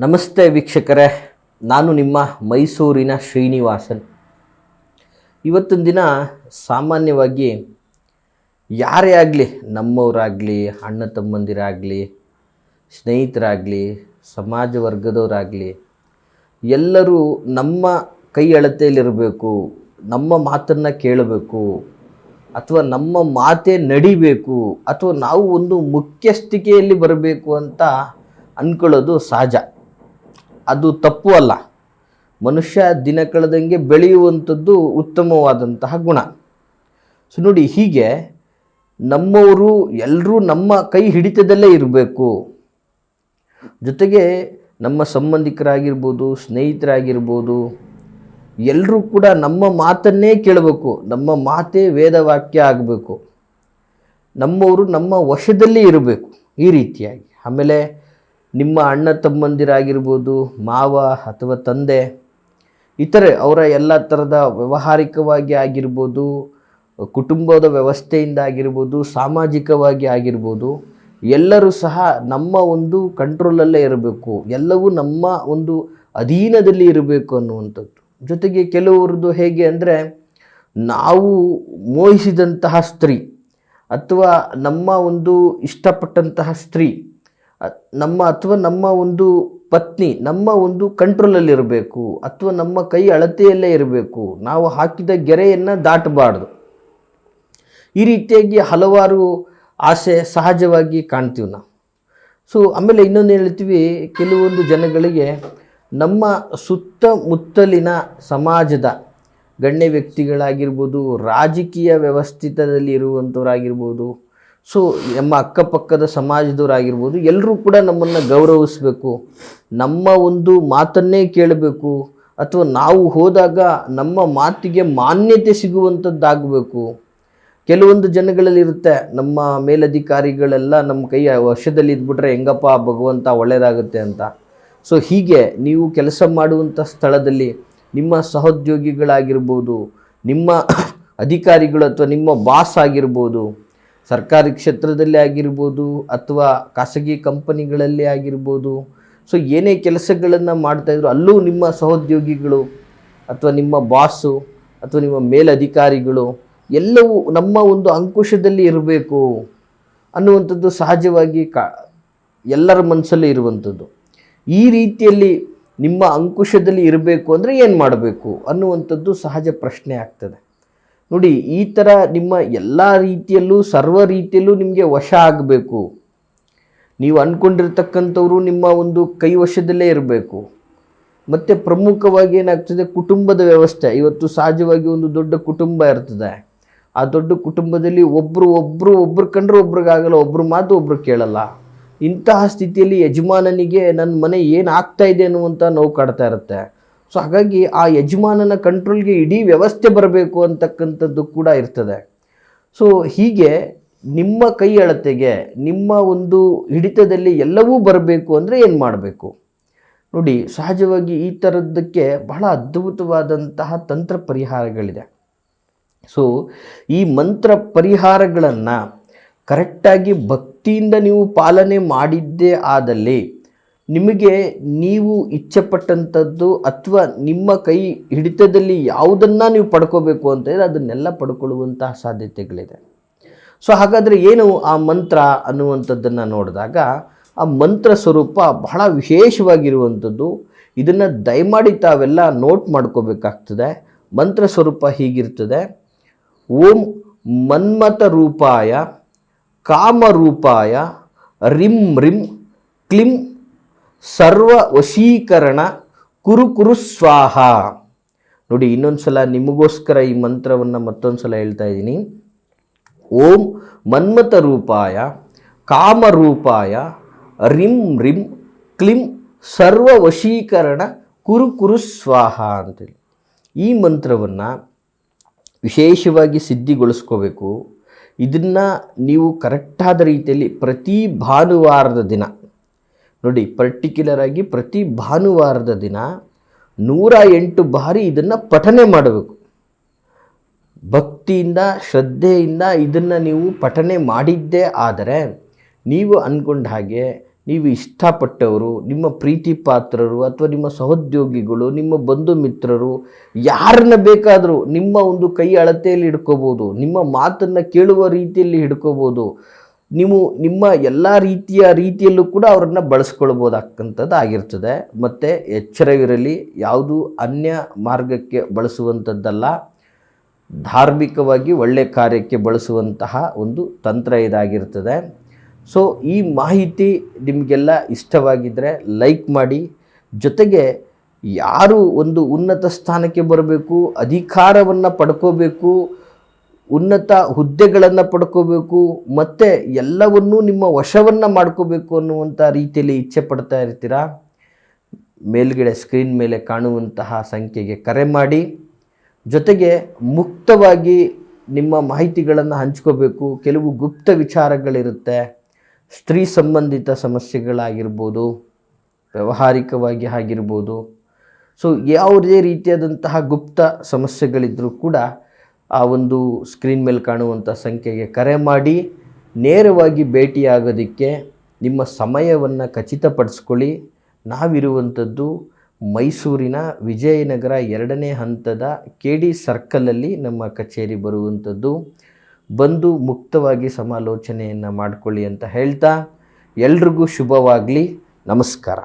ನಮಸ್ತೆ ವೀಕ್ಷಕರೇ, ನಾನು ನಿಮ್ಮ ಮೈಸೂರಿನ ಶ್ರೀನಿವಾಸನ್. ಇವತ್ತಿನ ದಿನ ಸಾಮಾನ್ಯವಾಗಿ ಯಾರೇ ಆಗಲಿ, ನಮ್ಮವರಾಗಲಿ, ಅಣ್ಣ ತಮ್ಮಂದಿರಾಗಲಿ, ಸ್ನೇಹಿತರಾಗಲಿ, ಸಮಾಜ ವರ್ಗದವರಾಗಲಿ, ಎಲ್ಲರೂ ನಮ್ಮ ಕೈ ಅಳತೆಯಲ್ಲಿರಬೇಕು, ನಮ್ಮ ಮಾತನ್ನು ಕೇಳಬೇಕು, ಅಥವಾ ನಮ್ಮ ಮಾತೇ ನಡಿಬೇಕು, ಅಥವಾ ನಾವು ಒಂದು ಮುಖ್ಯಸ್ಥಿಕೆಯಲ್ಲಿ ಬರಬೇಕು ಅಂತ ಅಂದ್ಕೊಳ್ಳೋದು ಸಹಜ. ಅದು ತಪ್ಪು ಅಲ್ಲ. ಮನುಷ್ಯ ದಿನ ಕಳೆದಂಗೆ ಬೆಳೆಯುವಂಥದ್ದು ಉತ್ತಮವಾದಂತಹ ಗುಣ. ಸೊ ನೋಡಿ, ಹೀಗೆ ನಮ್ಮವರು ಎಲ್ಲರೂ ನಮ್ಮ ಕೈ ಹಿಡಿತದಲ್ಲೇ ಇರಬೇಕು. ಜೊತೆಗೆ ನಮ್ಮ ಸಂಬಂಧಿಕರಾಗಿರ್ಬೋದು, ಸ್ನೇಹಿತರಾಗಿರ್ಬೋದು, ಎಲ್ಲರೂ ಕೂಡ ನಮ್ಮ ಮಾತನ್ನೇ ಕೇಳಬೇಕು. ನಮ್ಮ ಮಾತೇ ವೇದವಾಕ್ಯ ಆಗಬೇಕು. ನಮ್ಮವರು ನಮ್ಮ ವಶದಲ್ಲಿ ಇರಬೇಕು ಈ ರೀತಿಯಾಗಿ. ಆಮೇಲೆ ನಿಮ್ಮ ಅಣ್ಣ ತಮ್ಮಂದಿರಾಗಿರ್ಬೋದು, ಮಾವ ಅಥವಾ ತಂದೆ, ಇತರೆ ಅವರ ಎಲ್ಲ ಥರದ ವ್ಯಾವಹಾರಿಕವಾಗಿ ಆಗಿರ್ಬೋದು, ಕುಟುಂಬದ ವ್ಯವಸ್ಥೆಯಿಂದ ಆಗಿರ್ಬೋದು, ಸಾಮಾಜಿಕವಾಗಿ ಆಗಿರ್ಬೋದು, ಎಲ್ಲರೂ ಸಹ ನಮ್ಮ ಒಂದು ಕಂಟ್ರೋಲಲ್ಲೇ ಇರಬೇಕು. ಎಲ್ಲವೂ ನಮ್ಮ ಒಂದು ಅಧೀನದಲ್ಲಿ ಇರಬೇಕು ಅನ್ನುವಂಥದ್ದು. ಜೊತೆಗೆ ಕೆಲವ್ರದ್ದು ಹೇಗೆ ಅಂದರೆ, ನಾವು ಮೋಹಿಸಿದಂತಹ ಸ್ತ್ರೀ ಅಥವಾ ನಮ್ಮ ಒಂದು ಇಷ್ಟಪಟ್ಟಂತಹ ಸ್ತ್ರೀ ಅಥವಾ ನಮ್ಮ ಒಂದು ಪತ್ನಿ ನಮ್ಮ ಒಂದು ಕಂಟ್ರೋಲಲ್ಲಿರಬೇಕು, ಅಥವಾ ನಮ್ಮ ಕೈ ಅಳತೆಯಲ್ಲೇ ಇರಬೇಕು. ನಾವು ಹಾಕಿದ ಗೆರೆಯನ್ನು ದಾಟಬಾರ್ದು. ಈ ರೀತಿಯಾಗಿ ಹಲವಾರು ಆಸೆ ಸಹಜವಾಗಿ ಕಾಣ್ತೀವಿ ನಾವು. ಸೊ ಆಮೇಲೆ ಇನ್ನೊಂದು ಹೇಳ್ತೀವಿ, ಕೆಲವೊಂದು ಜನಗಳಿಗೆ ನಮ್ಮ ಸುತ್ತಮುತ್ತಲಿನ ಸಮಾಜದ ಗಣ್ಯ ವ್ಯಕ್ತಿಗಳಾಗಿರ್ಬೋದು, ರಾಜಕೀಯ ವ್ಯವಸ್ಥಿತದಲ್ಲಿ ಇರುವಂಥವರಾಗಿರ್ಬೋದು, ಸೊ ನಮ್ಮ ಅಕ್ಕಪಕ್ಕದ ಸಮಾಜದವರಾಗಿರ್ಬೋದು, ಎಲ್ಲರೂ ಕೂಡ ನಮ್ಮನ್ನು ಗೌರವಿಸಬೇಕು, ನಮ್ಮ ಒಂದು ಮಾತನ್ನೇ ಕೇಳಬೇಕು, ಅಥವಾ ನಾವು ಹೋದಾಗ ನಮ್ಮ ಮಾತಿಗೆ ಮಾನ್ಯತೆ ಸಿಗುವಂಥದ್ದಾಗಬೇಕು. ಕೆಲವೊಂದು ಜನಗಳಲ್ಲಿರುತ್ತೆ, ನಮ್ಮ ಮೇಲಧಿಕಾರಿಗಳೆಲ್ಲ ನಮ್ಮ ಕೈಯ ವಶದಲ್ಲಿ ಇದ್ಬಿಟ್ರೆ ಹೆಂಗಪ್ಪ ಭಗವಂತ ಒಳ್ಳೆಯದಾಗುತ್ತೆ ಅಂತ. ಸೊ ಹೀಗೆ ನೀವು ಕೆಲಸ ಮಾಡುವಂಥ ಸ್ಥಳದಲ್ಲಿ ನಿಮ್ಮ ಸಹೋದ್ಯೋಗಿಗಳಾಗಿರ್ಬೋದು, ನಿಮ್ಮ ಅಧಿಕಾರಿಗಳು ಅಥವಾ ನಿಮ್ಮ ಬಾಸ್ ಆಗಿರ್ಬೋದು, ಸರ್ಕಾರಿ ಕ್ಷೇತ್ರದಲ್ಲಿ ಆಗಿರ್ಬೋದು ಅಥವಾ ಖಾಸಗಿ ಕಂಪನಿಗಳಲ್ಲಿ ಆಗಿರ್ಬೋದು, ಸೊ ಏನೇ ಕೆಲಸಗಳನ್ನು ಮಾಡ್ತಾಯಿದ್ರು ಅಲ್ಲೂ ನಿಮ್ಮ ಸಹೋದ್ಯೋಗಿಗಳು ಅಥವಾ ನಿಮ್ಮ ಬಾಸು ಅಥವಾ ನಿಮ್ಮ ಮೇಲಧಿಕಾರಿಗಳು ಎಲ್ಲವೂ ನಮ್ಮ ಒಂದು ಅಂಕುಶದಲ್ಲಿ ಇರಬೇಕು ಅನ್ನುವಂಥದ್ದು ಸಹಜವಾಗಿ ಎಲ್ಲರ ಮನಸ್ಸಲ್ಲೇ ಇರುವಂಥದ್ದು. ಈ ರೀತಿಯಲ್ಲಿ ನಿಮ್ಮ ಅಂಕುಶದಲ್ಲಿ ಇರಬೇಕು ಅಂದರೆ ಏನು ಮಾಡಬೇಕು ಅನ್ನುವಂಥದ್ದು ಸಹಜ ಪ್ರಶ್ನೆ ಆಗ್ತದೆ. ನೋಡಿ, ಈ ಥರ ನಿಮ್ಮ ಎಲ್ಲ ರೀತಿಯಲ್ಲೂ ಸರ್ವ ರೀತಿಯಲ್ಲೂ ನಿಮಗೆ ವಶ ಆಗಬೇಕು. ನೀವು ಅಂದ್ಕೊಂಡಿರ್ತಕ್ಕಂಥವ್ರು ನಿಮ್ಮ ಒಂದು ಕೈ ವಶದಲ್ಲೇ ಇರಬೇಕು. ಮತ್ತು ಪ್ರಮುಖವಾಗಿ ಏನಾಗ್ತದೆ, ಕುಟುಂಬದ ವ್ಯವಸ್ಥೆ. ಇವತ್ತು ಸಹಜವಾಗಿ ಒಂದು ದೊಡ್ಡ ಕುಟುಂಬ ಇರ್ತದೆ. ಆ ದೊಡ್ಡ ಕುಟುಂಬದಲ್ಲಿ ಒಬ್ಬರು ಕಂಡ್ರೆ ಒಬ್ರಿಗಾಗಲ್ಲ, ಒಬ್ಬರು ಮಾತು ಒಬ್ಬರು ಕೇಳಲ್ಲ. ಇಂತಹ ಸ್ಥಿತಿಯಲ್ಲಿ ಯಜಮಾನನಿಗೆ ನನ್ನ ಮನೆ ಏನು ಆಗ್ತಾ ಇದೆ ಅನ್ನುವಂಥ ನೋವು ಕಾಡ್ತಾ ಇರುತ್ತೆ. ಸೊ ಹಾಗಾಗಿ ಆ ಯಜಮಾನನ ಕಂಟ್ರೋಲ್ಗೆ ಇಡೀ ವ್ಯವಸ್ಥೆ ಬರಬೇಕು ಅಂತಕ್ಕಂಥದ್ದು ಕೂಡ ಇರ್ತದೆ. ಸೊ ಹೀಗೆ ನಿಮ್ಮ ಕೈ ಅಳತೆಗೆ, ನಿಮ್ಮ ಒಂದು ಹಿಡಿತದಲ್ಲಿ ಎಲ್ಲವೂ ಬರಬೇಕು ಅಂದರೆ ಏನು ಮಾಡಬೇಕು ನೋಡಿ. ಸಹಜವಾಗಿ ಈ ಥರದ್ದಕ್ಕೆ ಬಹಳ ಅದ್ಭುತವಾದಂತಹ ತಂತ್ರ ಪರಿಹಾರಗಳಿದೆ. ಸೊ ಈ ಮಂತ್ರ ಪರಿಹಾರಗಳನ್ನು ಕರೆಕ್ಟಾಗಿ ಭಕ್ತಿಯಿಂದ ನೀವು ಪಾಲನೆ ಮಾಡಿದ್ದೇ ಆದಲ್ಲಿ ನಿಮಗೆ ನೀವು ಇಚ್ಛೆಪಟ್ಟಂಥದ್ದು ಅಥವಾ ನಿಮ್ಮ ಕೈ ಹಿಡಿತದಲ್ಲಿ ಯಾವುದನ್ನು ನೀವು ಪಡ್ಕೋಬೇಕು ಅಂತ ಹೇಳಿದ್ರೆ ಅದನ್ನೆಲ್ಲ ಪಡ್ಕೊಳ್ಳುವಂತಹ ಸಾಧ್ಯತೆಗಳಿದೆ. ಸೊ ಹಾಗಾದರೆ ಏನು ಆ ಮಂತ್ರ ಅನ್ನುವಂಥದ್ದನ್ನು ನೋಡಿದಾಗ, ಆ ಮಂತ್ರ ಸ್ವರೂಪ ಬಹಳ ವಿಶೇಷವಾಗಿರುವಂಥದ್ದು. ಇದನ್ನು ದಯಮಾಡಿ ತಾವೆಲ್ಲ ನೋಟ್ ಮಾಡ್ಕೋಬೇಕಾಗ್ತದೆ. ಮಂತ್ರ ಸ್ವರೂಪ ಹೀಗಿರ್ತದೆ: ಓಂ ಮನ್ಮಥ ರೂಪಾಯ ಕಾಮರೂಪಾಯ ರಿಂ ರಿಂ ಕ್ಲಿಂ ಸರ್ವ ವಶೀಕರಣ ಕುರು ಸ್ವಾಹ. ನೋಡಿ, ಇನ್ನೊಂದು ಸಲ ನಿಮಗೋಸ್ಕರ ಈ ಮಂತ್ರವನ್ನು ಮತ್ತೊಂದು ಸಲ ಹೇಳ್ತಾ ಇದ್ದೀನಿ. ಓಂ ಮನ್ಮಥ ರೂಪಾಯ ಕಾಮರೂಪಾಯ ರಿಂ ರಿಂ ಕ್ಲಿಂ ಸರ್ವ ವಶೀಕರಣ ಕುರು ಸ್ವಾಹ ಅಂತೇಳಿ ಈ ಮಂತ್ರವನ್ನು ವಿಶೇಷವಾಗಿ ಸಿದ್ಧಿಗೊಳಿಸ್ಕೋಬೇಕು. ಇದನ್ನು ನೀವು ಕರೆಕ್ಟಾದ ರೀತಿಯಲ್ಲಿ ಪ್ರತಿ ಭಾನುವಾರದ ದಿನ ನೋಡಿ, ಪರ್ಟಿಕ್ಯುಲರ್ ಆಗಿ ಪ್ರತಿ ಭಾನುವಾರದ ದಿನ 108 ಬಾರಿ ಇದನ್ನು ಪಠನೆ ಮಾಡಬೇಕು. ಭಕ್ತಿಯಿಂದ ಶ್ರದ್ಧೆಯಿಂದ ಇದನ್ನು ನೀವು ಪಠನೆ ಮಾಡಿದ್ದೇ ಆದರೆ ನೀವು ಅಂದ್ಕೊಂಡ ಹಾಗೆ ನೀವು ಇಷ್ಟಪಟ್ಟವರು, ನಿಮ್ಮ ಪ್ರೀತಿ ಪಾತ್ರರು ಅಥವಾ ನಿಮ್ಮ ಸಹೋದ್ಯೋಗಿಗಳು, ನಿಮ್ಮ ಬಂಧು ಮಿತ್ರರು, ಯಾರನ್ನ ಬೇಕಾದರೂ ನಿಮ್ಮ ಒಂದು ಕೈ ಅಳತೆಯಲ್ಲಿ ಹಿಡ್ಕೋಬೋದು, ನಿಮ್ಮ ಮಾತನ್ನು ಕೇಳುವ ರೀತಿಯಲ್ಲಿ ಹಿಡ್ಕೋಬೋದು. ನೀವು ನಿಮ್ಮ ಎಲ್ಲ ರೀತಿಯಲ್ಲೂ ಕೂಡ ಅವರನ್ನು ಬಳಸ್ಕೊಳ್ಬೋದಾಗ್ತಂಥದ್ದು ಆಗಿರ್ತದೆ. ಮತ್ತು ಎಚ್ಚರವಿರಲಿ, ಯಾವುದು ಅನ್ಯ ಮಾರ್ಗಕ್ಕೆ ಬಳಸುವಂಥದ್ದಲ್ಲ, ಧಾರ್ಮಿಕವಾಗಿ ಒಳ್ಳೆಯ ಕಾರ್ಯಕ್ಕೆ ಬಳಸುವಂತಹ ಒಂದು ತಂತ್ರ ಇದಾಗಿರ್ತದೆ. ಸೊ ಈ ಮಾಹಿತಿ ನಿಮಗೆಲ್ಲ ಇಷ್ಟವಾಗಿದ್ದರೆ ಲೈಕ್ ಮಾಡಿ. ಜೊತೆಗೆ ಯಾರು ಒಂದು ಉನ್ನತ ಸ್ಥಾನಕ್ಕೆ ಬರಬೇಕು, ಅಧಿಕಾರವನ್ನು ಪಡ್ಕೋಬೇಕು, ಉನ್ನತ ಹುದ್ದೆಗಳನ್ನು ಪಡ್ಕೋಬೇಕು, ಮತ್ತು ಎಲ್ಲವನ್ನೂ ನಿಮ್ಮ ವಶವನ್ನು ಮಾಡ್ಕೋಬೇಕು ಅನ್ನುವಂಥ ರೀತಿಯಲ್ಲಿ ಇಚ್ಛೆ ಪಡ್ತಾ ಇರ್ತೀರಾ, ಮೇಲ್ಗಡೆ ಸ್ಕ್ರೀನ್ ಮೇಲೆ ಕಾಣುವಂತಹ ಸಂಖ್ಯೆಗೆ ಕರೆ ಮಾಡಿ. ಜೊತೆಗೆ ಮುಕ್ತವಾಗಿ ನಿಮ್ಮ ಮಾಹಿತಿಗಳನ್ನು ಹಂಚ್ಕೋಬೇಕು. ಕೆಲವು ಗುಪ್ತ ವಿಚಾರಗಳಿರುತ್ತೆ, ಸ್ತ್ರೀ ಸಂಬಂಧಿತ ಸಮಸ್ಯೆಗಳಾಗಿರ್ಬೋದು, ವ್ಯಾವಹಾರಿಕವಾಗಿ ಆಗಿರ್ಬೋದು. ಸೊ ಯಾವುದೇ ರೀತಿಯಾದಂತಹ ಗುಪ್ತ ಸಮಸ್ಯೆಗಳಿದ್ದರೂ ಕೂಡ ಆ ಒಂದು ಸ್ಕ್ರೀನ್ ಮೇಲೆ ಕಾಣುವಂಥ ಸಂಖ್ಯೆಗೆ ಕರೆ ಮಾಡಿ ನೇರವಾಗಿ ಭೇಟಿಯಾಗೋದಕ್ಕೆ ನಿಮ್ಮ ಸಮಯವನ್ನು ಖಚಿತಪಡಿಸ್ಕೊಳ್ಳಿ. ನಾವಿರುವಂಥದ್ದು ಮೈಸೂರಿನ ವಿಜಯನಗರ 2ನೇ ಹಂತದ KD ಸರ್ಕಲಲ್ಲಿ ನಮ್ಮ ಕಚೇರಿ ಬರುವಂಥದ್ದು. ಬಂದು ಮುಕ್ತವಾಗಿ ಸಮಾಲೋಚನೆಯನ್ನು ಮಾಡಿಕೊಳ್ಳಿ ಅಂತ ಹೇಳ್ತಾ ಎಲ್ರಿಗೂ ಶುಭವಾಗಲಿ. ನಮಸ್ಕಾರ.